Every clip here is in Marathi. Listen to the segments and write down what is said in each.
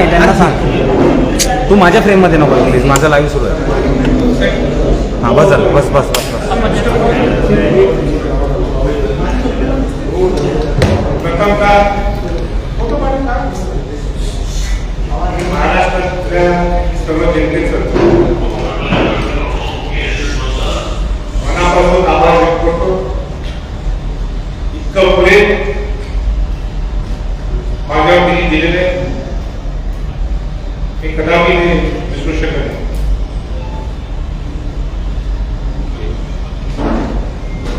नाही त्यांना सांग. तू माझ्या फ्रेममध्ये नको प्लीज, माझा लाईव्ह सुरू आहे. हां बस झालं, बस बस बस बस. महाराष्ट्रातल्या सर्व जनतेचं मनापासून आभार व्यक्त करतो. इतकं पुढे माझ्यावर त्यांनी दिलेले हे कदापि विसरू शकत नाही.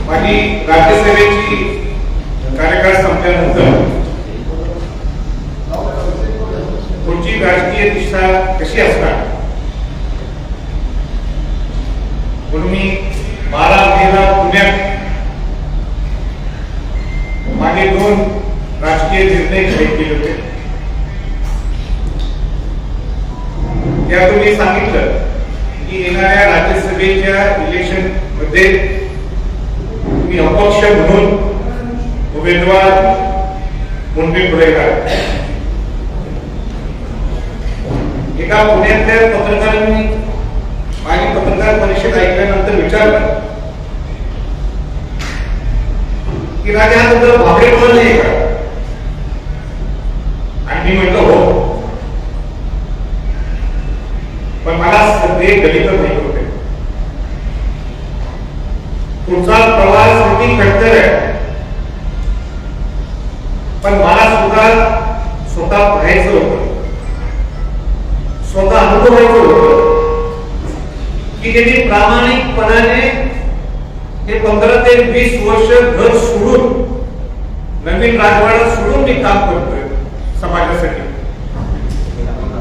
माझी राज्यसेवेची कार्यकाळ संपल्यानंतर पुढची राजकीय दिशा कशी असणार म्हणून मी 12 मेला पुण्यात मागे 2 राजकीय निर्णय घेतले गेले होते. त्यातून मी सांगितलं की येणाऱ्या राज्यसभेच्या इलेक्शन मध्ये मी अपक्ष म्हणून उमेदवार म्हणून पुढे आहे. एका पुण्यातल्या पत्रकारांनी माझी पत्रकार परिषद ऐकल्यानंतर विचारलं की राजा हा तुझा भाबडेपणा नाही का? आणि मी म्हटलं हो, पण मला सगळे गणित नाही होते. पुढचा प्रवास किती खडतर आहे, पण मला सुद्धा स्वतः पाहायचं होतं, स्वतः अनुभवायचं होतं की त्यांनी प्रामाणिकपणाने हे 15 ते 20 वर्ष घर सोडून नवीन राजवाडा सोडून मी काम करतोय समाजासाठी.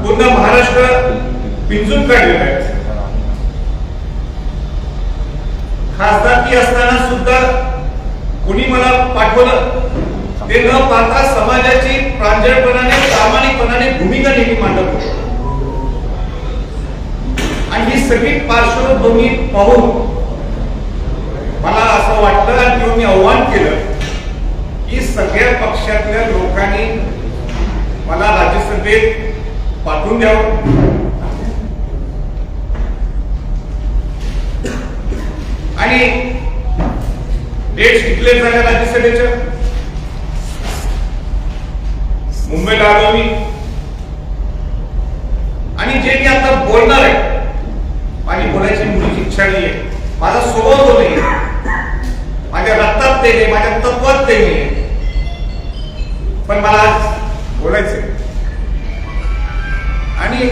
पूर्ण महाराष्ट्र पिंजून काढलेला आहे. खासदारकी असताना सुद्धा कुणी मला पाठवलं ते न पाहता समाजाची प्रांजळपणाने प्रामाणिकपणाने भूमिका नेहमी मांडत होतो. आणि ही सगळी पार्श्वभूमी पाहून मला असं वाटलं आणि मी आव्हान केलं की सगळ्या पक्षातल्या लोकांनी मला राज्यसभेत पाठवून द्यावं. आणि डेट्स डिक्लेअर झाल्या राज्यसभेच्या. मुंबईला आलो मी आणि जे मी आता बोलणार आहे माझी बोलायची मुलीची इच्छा नाहीये, माझा स्वभाव तो नाही, माझ्या रक्तात ते नाही, माझ्या तत्वात ते नाही, पण मला आज बोलायचंय. आणि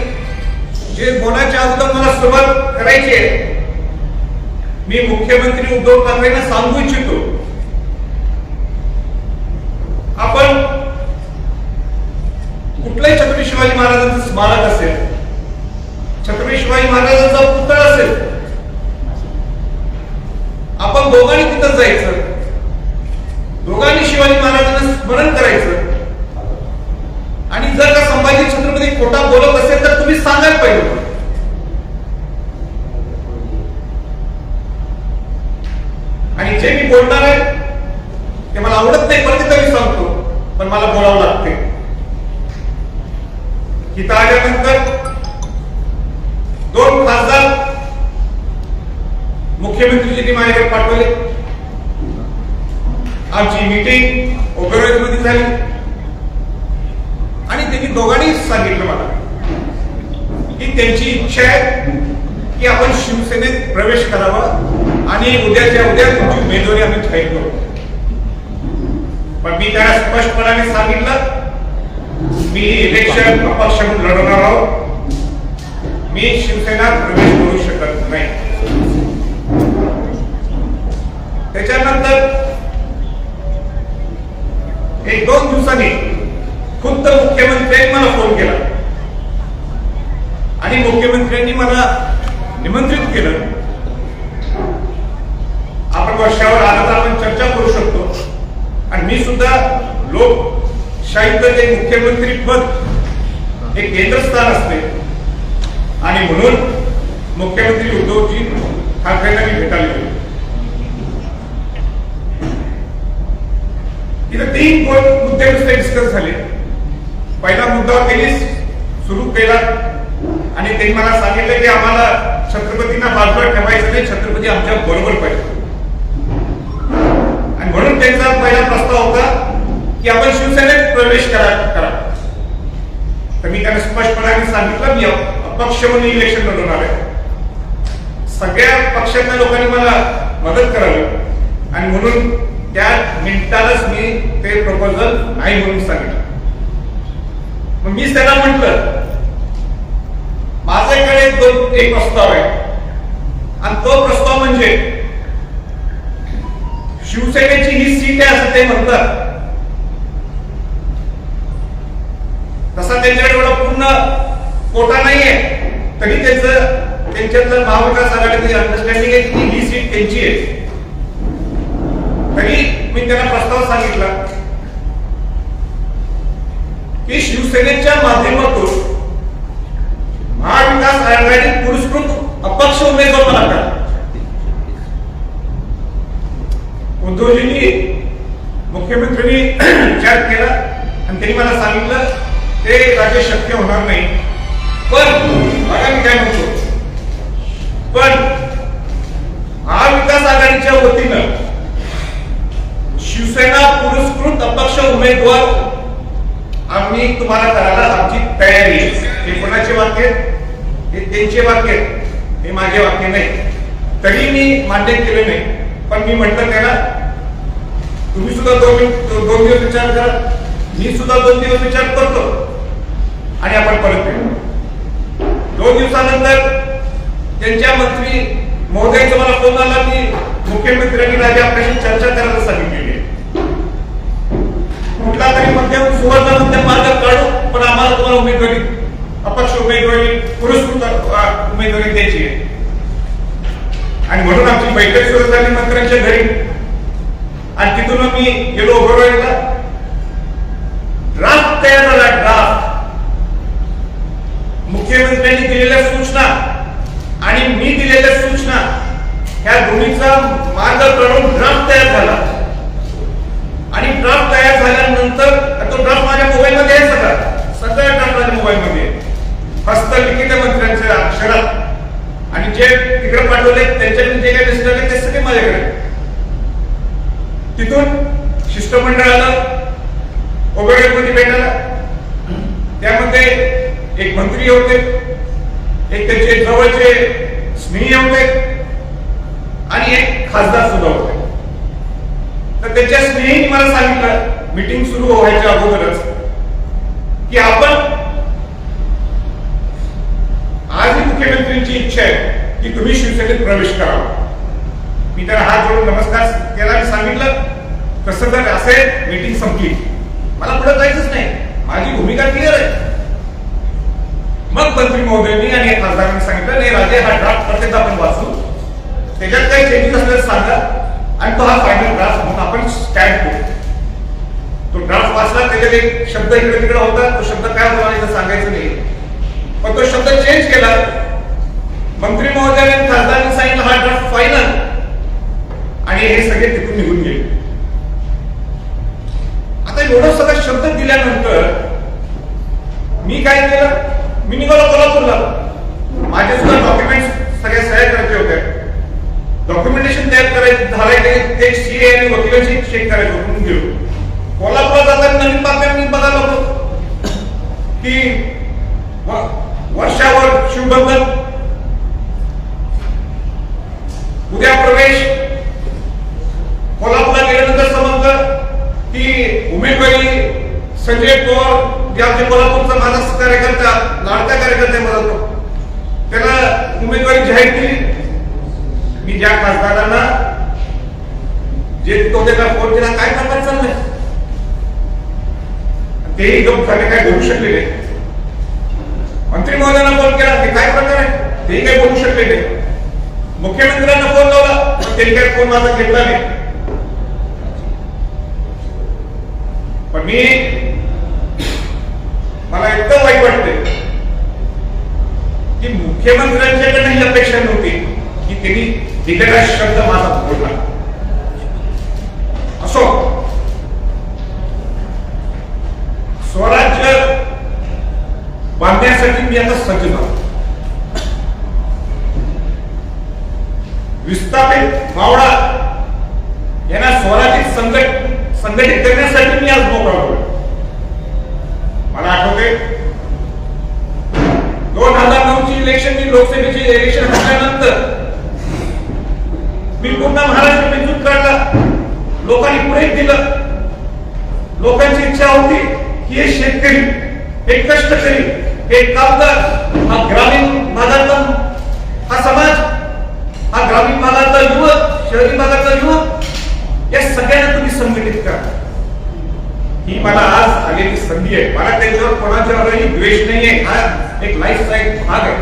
जे बोलायच्या अगोदर मला सुरुवात करायची आहे, मी मुख्यमंत्री उद्धव ठाकरेंना सांगू इच्छितो आपण कुठल्याही छत्रपती शिवाजी महाराजांचं स्मारक असेल, छत्रपती शिवाजी महाराजांचा पुतळा असेल, आपण दोघांनी तिथं जायचं, दोघांनी शिवाजी महाराजांना स्मरण करायचं. आणि जर का संभाजी छत्रपती खोटा बोलत असेल तर तुम्ही सांगायला पाहिजे. आणि जे मी बोलणार आहे ते मला आवडत नाही, पण तरी सांगतो, पण मला बोलावं लागते. इथं आल्यानंतर 2 खासदार मुख्यमंत्रीजींनी माझ्याकडे पाठवले. आमची मीटिंग ओबेरॉयमध्ये झाली आणि त्यांनी दोघांनी सांगितलं मला की त्यांची इच्छा आहे की आपण शिवसेनेत प्रवेश करावा आणि उद्याच्या उद्या तुमची उमेदवारी आम्ही जाहीर करू. पण मी त्याला स्पष्टपणाने सांगितलं मी इलेक्शन अपक्ष म्हणून लढवणार आहोत, मी शिवसेनेत प्रवेश करू शकत नाही. त्याच्यानंतर 1-2 दिवसांनी खुद्द मुख्यमंत्र्यांनी मला फोन केला आणि मुख्यमंत्र्यांनी मला निमंत्रित केलं. आपण वर्षावर आला तर आपण चर्चा करू शकतो. आणि मी सुद्धा लोकशाहीचं जे मुख्यमंत्री पद हे केंद्रस्थान असते आणि म्हणून मुख्यमंत्री उद्धवजी ठाकरेंना मी भेटायला गेलो. तिथे 3 मुद्दे नुसते डिस्कस झाले. पहिला मुद्दा त्यांनी सुरू केला आणि त्यांनी मला सांगितलं की आम्हाला छत्रपतींना बाजूला ठेवायचं नाही, छत्रपती आमच्या बरोबर पाहिजे. आणि म्हणून त्यांचा पहिला प्रस्ताव होता की आपण शिवसेनेत प्रवेश करा. तर मी त्यांना स्पष्टपणे सांगितलं मी अपक्ष म्हणून इलेक्शन लढवणार आहे. सगळ्या पक्षातल्या लोकांनी मला मदत करावी आणि म्हणून त्या मिनिटालाच मी ते प्रपोजल नाही म्हणून सांगितलं. मग मी त्यांना म्हटलं माझ्याकडे एक प्रस्ताव आहे आणि तो प्रस्ताव म्हणजे शिवसेनेची ही सीट आहे असं ते म्हणतात. तसा त्यांच्याकडे एवढा पूर्ण कोटा नाहीये तरी त्यांच्यातलं महाविकास आघाडीची अंडरस्टँडिंग आहे की ही सीट त्यांची आहे. तरी मी त्यांना प्रस्ताव सांगितला की शिवसेनेच्या माध्यमातून महाविकास आघाडी पुरस्कृत अपक्ष उमेदवार मला करा. उद्धवजींनी मुख्यमंत्र्यांनी विचार केला आणि त्यांनी मला सांगितलं ते राज्य शक्य होणार नाही. पण बघा मी काय म्हणतो, पण महाविकास आघाडीच्या वतीनं शिवसेना पुरस्कृत अपक्ष उमेदवार आम्ही तुम्हाला करायला आमची तयारी आहे. हे कोणाचे वाक्य, हे त्यांचे वाक्य, हे माझे वाक्य नाही. तरी मी मान्य केले नाही. पण मी म्हटलं त्याला तुम्ही सुद्धा दोन दिवस विचार करा, मी सुद्धा 2 दिवस विचार करतो आणि आपण परत येऊ. 2 दिवसानंतर त्यांच्या मंत्री महोदयाचा मला फोन आला की मुख्यमंत्र्यांनी राजे आपल्याशी चर्चा करायला सांगितलेली आहे. कुठला तरी मध्यम सुवर्ण मध्यम मार्ग काढू पण आम्हाला तुम्हाला उमेदवारी अपक्ष उमेदवारी पुरस्कृत उमेदवारी द्यायची आहे. आणि म्हणून आमची बैठक सुरू झाली मंत्र्यांच्या घरी आणि तिथून मी गेलो ओव्हरऑलला. ड्राफ्ट तयार झाला. ड्राफ्ट मुख्यमंत्र्यांनी दिलेल्या सूचना आणि मी दिलेल्या सूचना ह्या दोन्हीचा मार्ग काढून ड्राफ्ट तयार झाला. आणि ड्राफ्ट तयार झाल्यानंतर तो ड्राफ्ट माझ्या मोबाईल मध्ये आहे. सगळं ड्राफ्ट माझ्या मोबाईल मध्ये हस्तलिखित मंत्र्यांच्या अक्षरात आणि जे तिकडे पाठवले त्यांच्याकडे जे काही मेसेज आले ते सगळे माझ्याकडे. तिथून शिष्टमंडळ आलं ओबेडमध्ये भेटायला. त्यामध्ये एक मंत्री होते, एक त्यांचे जवळचे स्नेही होते आणि एक खासदार सुद्धा होते. तर त्याच्या स्नेहीने मला सांगितलं मीटिंग सुरू व्हायच्या अगोदरच की आपण आजही मुख्यमंत्र्यांची इच्छा आहे की तुम्ही शिवसेनेत प्रवेश करावा. मी त्याला हात जोडून नमस्कार केला आणि सांगितलं कसं जर असेल मीटिंग संपली मला पुढे जायचंच नाही, माझी भूमिका क्लिअर आहे. मग मंत्री महोदयांनी आणि खासदारांनी सांगितलं नाही राजे हा ड्राफ्ट प्रत्येक आपण वाचू, त्याच्यात काही चेंजेस असल्यास सांगा आणि तो हा फायनल ड्राफ्ट म्हणून आपण स्टँड करू. तो ड्राफ्ट वाचला त्याच्यात एक शब्द इकडे तिकडे होता. तो शब्द काय होता मला सांगायचं नाही पण तो शब्द चेंज केला. मंत्री महोदयांनी खासदारांनी सांगितलं हा ड्राफ्ट फायनल आणि हे सगळे तिथून निघून गेले. आता एवढं सगळं शब्द दिल्यानंतर मी काय केलं, मी निघालो कोल्हापूरला. माझे सुद्धा डॉक्युमेंट सगळ्या सह्या करायचे होते. डॉक्युमेंटेशन तयार करायचं झालंय ते सीए आणि वकिलांची चेक करायचं म्हणून गेलो. कोल्हापूरला जाताना नवीन बातम्या मी बघायला होतो की वर्षावर शिवबंधन, उद्या प्रवेश. कोल्हापूरला गेल्यानंतर समजलं की उमेदवारी संजय पवार जे आमच्या कोल्हापूरचा माझा कार्यकर्ता लाडका कार्यकर्ता मला तो त्याला उमेदवारी जाहीर केली. मी ज्या खासदारांना जे तो त्याला फोन केला काय प्रकार चाललंय तेही गप झाले, काय बोलू शकले नाही. मंत्री महोदयांना फोन केला ते काय प्रकार आहे तेही काही बोलू शकले नाही. मुख्यमंत्र्यांना फोन लावला त्यांनी काय फोन माझा घेतला नाही. पण मला इतकं वाईट वाटते की मुख्यमंत्र्यांच्याकडे ही अपेक्षा नव्हती की त्यांनी दिलेला शब्द माझा बोलला. असो, स्वराज्य बांधून लढण्यासाठी मी आता सज्ज झालो. विस्थापित मावळा यांना स्वराज्य संघटित करण्यासाठी मी आज मोकळा होतो. मला आठवते 2009 ची इलेक्शन, मी लोकसभेची इलेक्शन झाल्यानंतर मी पूर्ण महाराष्ट्र विद्युत काढला. लोकांनी पुढे दिलं. लोकांची इच्छा होती की हे शेतकरी, हे कष्टकरी, हे कामगार, हा ग्रामीण भागातला हा समाज, हा ग्रामीण भागातला युवक, शहरी भागातला युवक, या सगळ्यांना तुम्ही संघटित करा. ही मला आज आलेली संधी आहे. मला त्याच्यावर कोणाच्यावरही द्वेष नाहीये. हा एक लाईफचा एक भाग आहे.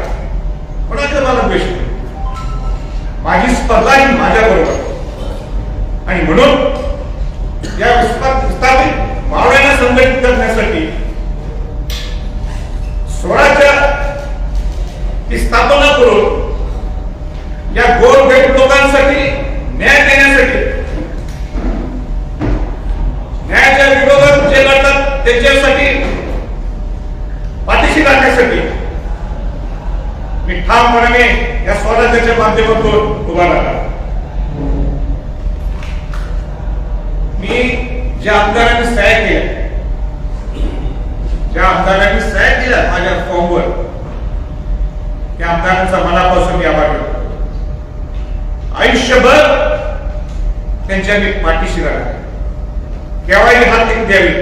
कोणाच्यावर मला द्वेष नाही. माझी स्पर्धा ही माझ्या बरोबर. आणि म्हणून या विस्थापित मावळ्यांना संघटित करण्यासाठी स्वराज्य ही स्थापना करून या गोरगरीब लोकांसाठी न्याय देण्यासाठी, न्यायाच्या विरोधात जे लढतात त्यांच्यासाठी पाठीशी राहण्यासाठी मी ठामपणाने या स्वराज्याच्या माध्यमातून उभा राहिला. मी ज्या आमदारांनी सह्या केल्या, ज्या आमदारांनी सह्या केल्या माझ्या फॉर्मवर, त्या आमदारांचा मनापासून मी आभार करतो. आयुष्यभर त्यांच्या मी पाठीशी राहिला. केव्हाही हात एक द्यावी.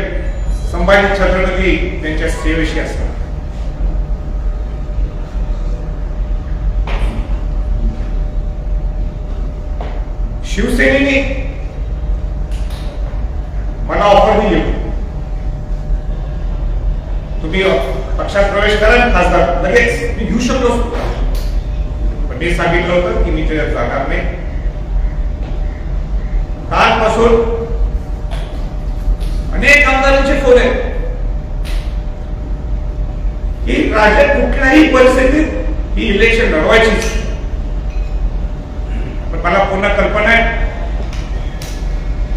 संभाजी छत्रपती त्यांच्या सेवेशी असतात. शिवसेनेने मला ऑफर दिली, तुम्ही पक्षात प्रवेश करा खासदार, लगेच मी घेऊ शकलो असतो. पण मी सांगितलं होतं की मी त्याच्यात जाणार नाही. कालपासून अनेक आमदारांचे फोन आहेत की राज्यात कुठल्याही परिस्थितीत ही इलेक्शन लढवायची. पण मला पूर्ण कल्पना आहे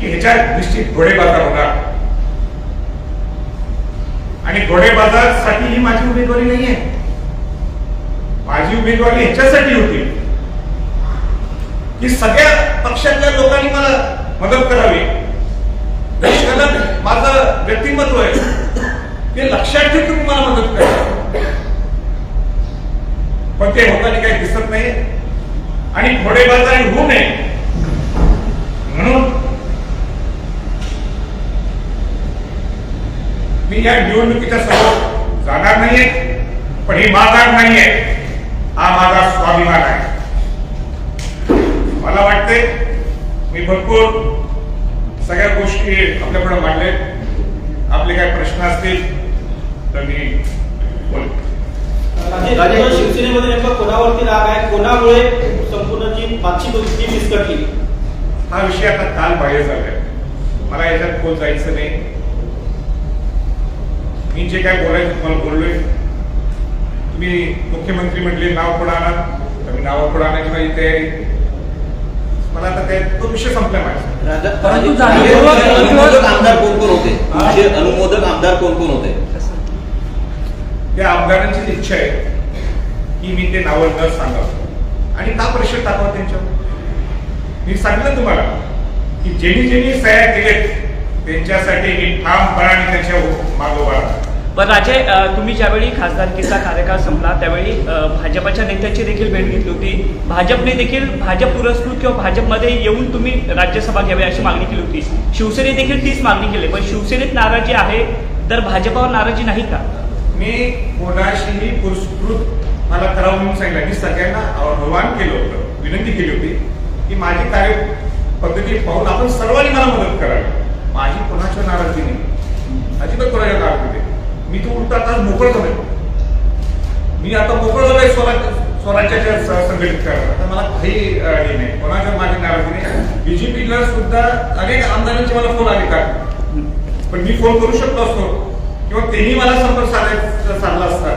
की ह्याच्यात निश्चित घोडेबाजार होणार. आणि घोडेबाजारसाठी ही माझी उमेदवारी नाहीये. माझी उमेदवारी ह्याच्यासाठी होती की सगळ्या पक्षातल्या लोकांनी मला मदत करावी. देशाला माझं व्यक्तिमत्व आहे ते लक्षात ठेवून तुम्ही मला मदत करा. पण ते होताना काही दिसत नाही. आणि घोडेबाजारी होऊ नये म्हणून मी या निवडणुकीच्या समोर जाणार नाहीये. पण ही माघार नाहीये, हा माझा स्वाभिमान आहे. मला वाटते मी भरपूर सगळ्या गोष्टी आपल्याकडे मांडले. आपले काही प्रश्न असतील तर मी बोलतो. शिवसेनेमध्ये नेमका कोणावरती राग आहे, कोणामुळे संपूर्ण जी मागची गोष्टी विस्कटली, हा विषय आता काल बाहेर झालाय. मला याच्यात खोल जायचं नाही. मी जे काय बोलायचं तुम्हाला बोललोय. तुम्ही मुख्यमंत्री म्हटले नाव पुढे आणा, तर मी नाव पुढे आणायची माझी तयारी. मला आता तो विषय संपला माझा. परंतु अनुमोदक आमदार कोण कोण होते? तुमचे अनुमोदक आमदार कोण कोण होते? त्या आमदारांची इच्छा आहे की मी ते नाव न सांगावं आणि का प्रेशर टाकावं त्यांच्यावर. मी सांगितलं तुम्हाला की ज्यांनी सह्या केलेत त्यांच्यासाठी मी ठामपणाने त्यांच्या मागोवा. पण राजे, तुम्ही ज्यावेळी खासदारकीचा कार्यकाळ संपला त्यावेळी भाजपच्या नेत्याची देखील भेट घेतली होती. भाजपने देखील भाजप पुरस्कृत किंवा भाजपमध्ये येऊन तुम्ही राज्यसभा घ्यावी अशी मागणी केली होती. शिवसेने देखील तीच मागणी केली. पण शिवसेनेत नाराजी आहे तर भाजपावर नाराजी नाही का? मी कोणाशीही पुरस्कृत मला करावं म्हणून सांगितलं. मी सगळ्यांना आव्हान केलं होतं, विनंती केली होती की माझी कार्य पद्धती पाहून आपण सर्वांनी मला मदत करावी. माझी कोणाच्या नाराजी नाही, अजिबात कोणाच्या नाराजी नाही. मी तो उलट आता मोकळ झालोय. मी आता मोकळ झालोय स्वराज्याच्या संघटित करायला. आता मला काही हे नाही, कोणाच्या माझी नाराजी नाही. बीजेपीला सुद्धा अनेक आमदारांचे मला फोन आले का, पण मी फोन करू शकलो असतो किंवा त्यांनी मला संपर्क साधला असता.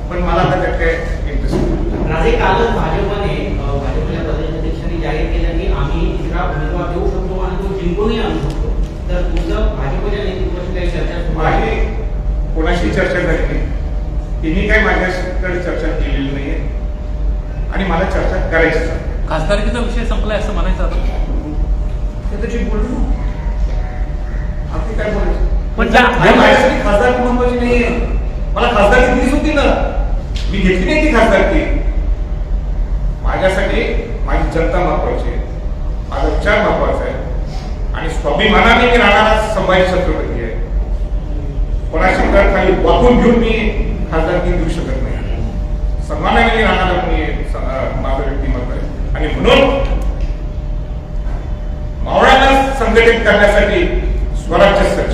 पण मला आता त्यात काय इंटरेस्ट नाही. राजे, कालच भाजपने भाजपच्या प्रदेशाध्यक्षांनी जाहीर केलं की आम्ही तिसरा उमेदवार देऊ शकतो आणि तो जिंकूनही आणू शकतो. तर तुमचं भाजपच्या नेतृत्वाची काही चर्चा? माझी कोणाशी चर्चा झाली नाही. तिने काही माझ्याकडे चर्चा केलेली नाहीये आणि मला चर्चा करायची आहे. खासदारकीचा विषय संपलाय असं म्हणायचं आता. ते त्याची बोललो आपण काय बोलायचं पण माझ्यासाठी खासदारकी महत्वाची नाहीये. मला खासदारकी दिलीच होती ना, मी घेतली नाही ती खासदारकी. माझ्यासाठी माझी जनता महत्वाची आहे, माझा विचार महत्वाचा आहे आणि स्वाभिमानाने मी राहणारा संभाजी छत्रपती आहे. कोणाची तर खाली वाकून घेऊन मी खासदारकी देऊ शकत नाही. सन्मानाने मी राहणारा माझं व्यक्तिमत्व आहे आणि म्हणून मावळ्यांना संघटित करण्यासाठी स्वराज्य सज्ज.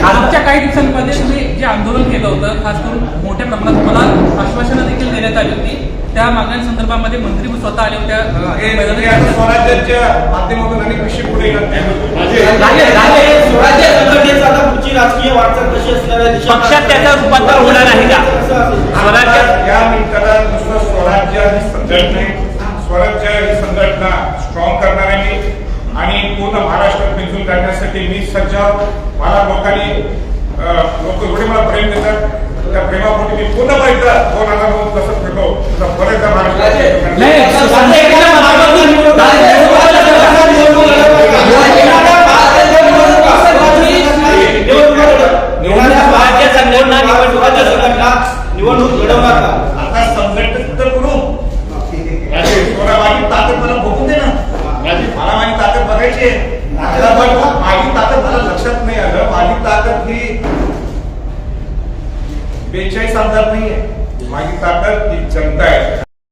मागच्या काही दिवसांमध्ये तुम्ही जे आंदोलन केलं होतं, खास करून मोठ्या प्रमाणात तुम्हाला आश्वासनं देखील देण्यात आली होती. त्या मागण्यांसंदर्भामध्ये मंत्री स्वतः आले होत्या. स्वराज्याच्या माध्यमातून अनेक विषय पुढे स्वराज्य संघटनेचा आता पुढची राजकीय वाटचाल कशी असणार आहे? पक्षात त्याचं रूपांतर होणार आहे का? स्वराज्य या मिनिटाला नुसतं स्वराज्य ही संघटना आहे. स्वराज्य ही संघटना स्ट्रॉंग करणार आहे मी आणि पूर्ण महाराष्ट्र पिंजून काढण्यासाठी मी सज्ज. मला लोकांनी लोक एवढे मला प्रेम देतात, त्या प्रेमापोटी मी पूर्ण पाहिजे 2009 कसं फिरलो तसं परत महाराष्ट्र